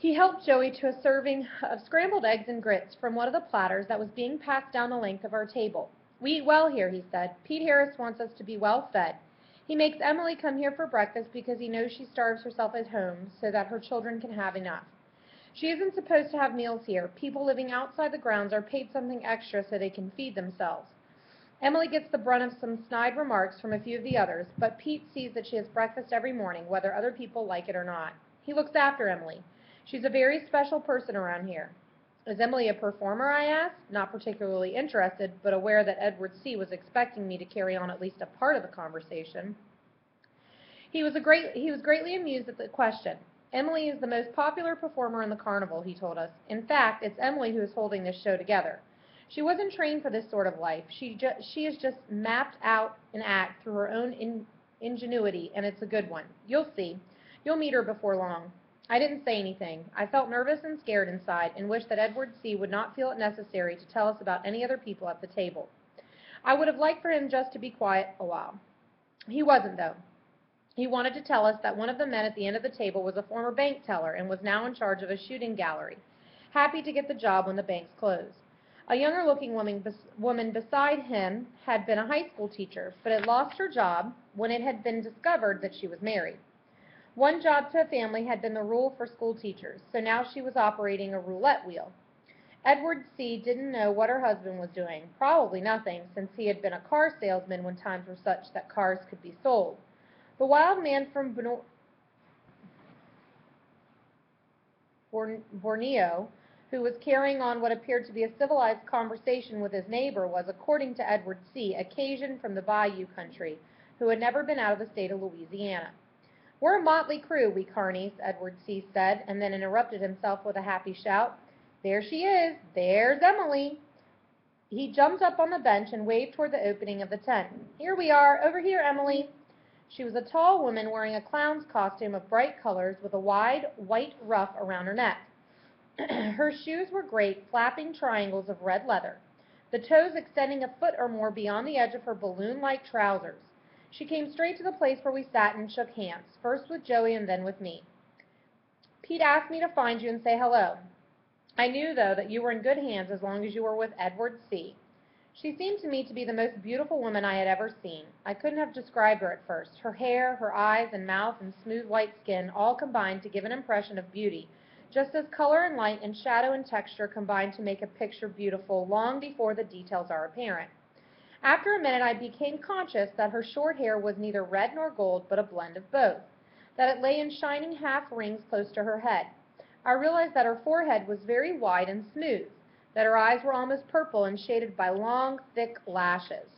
He helped Joey to a serving of scrambled eggs and grits from one of the platters that was being passed down the length of our table. "We eat well here," he said. "Pete Harris wants us to be well fed. He makes Emily come here for breakfast because he knows she starves herself at home so that her children can have enough. She isn't supposed to have meals here. People living outside the grounds are paid something extra so they can feed themselves. Emily gets the brunt of some snide remarks from a few of the others, but Pete sees that she has breakfast every morning, whether other people like it or not. He looks after Emily. She's a very special person around here." "Is Emily a performer?" I asked, not particularly interested, but aware that Edward C. was expecting me to carry on at least a part of the conversation. He was greatly amused at the question. "Emily is the most popular performer in the carnival," he told us. "In fact, it's Emily who is holding this show together. She wasn't trained for this sort of life. She has just mapped out an act through her own ingenuity, and it's a good one. You'll see. You'll meet her before long." I didn't say anything. I felt nervous and scared inside, and wished that Edward C. would not feel it necessary to tell us about any other people at the table. I would have liked for him just to be quiet a while. He wasn't, though. He wanted to tell us that one of the men at the end of the table was a former bank teller and was now in charge of a shooting gallery, happy to get the job when the banks closed. A younger-looking woman beside him had been a high school teacher, but had lost her job when it had been discovered that she was married. One job to a family had been the rule for school teachers, so now she was operating a roulette wheel. Edward C. didn't know what her husband was doing, probably nothing, since he had been a car salesman when times were such that cars could be sold. The wild man from Borneo, who was carrying on what appeared to be a civilized conversation with his neighbor, was, according to Edward C., a Cajun from the Bayou country, who had never been out of the state of Louisiana. "We're a motley crew, we carnies," Edward C. said, and then interrupted himself with a happy shout. "There she is! There's Emily!" He jumped up on the bench and waved toward the opening of the tent. "Here we are! Over here, Emily!" She was a tall woman wearing a clown's costume of bright colors with a wide white ruff around her neck. Her shoes were great, flapping triangles of red leather, the toes extending a foot or more beyond the edge of her balloon-like trousers. She came straight to the place where we sat and shook hands, first with Joey and then with me. "Pete asked me to find you and say hello. I knew, though, that you were in good hands as long as you were with Edward C." She seemed to me to be the most beautiful woman I had ever seen. I couldn't have described her at first. Her hair, her eyes and mouth and smooth white skin all combined to give an impression of beauty, just as color and light and shadow and texture combine to make a picture beautiful long before the details are apparent. After a minute I became conscious that her short hair was neither red nor gold, but a blend of both, that it lay in shining half rings close to her head. I realized that her forehead was very wide and smooth, that her eyes were almost purple and shaded by long, thick lashes.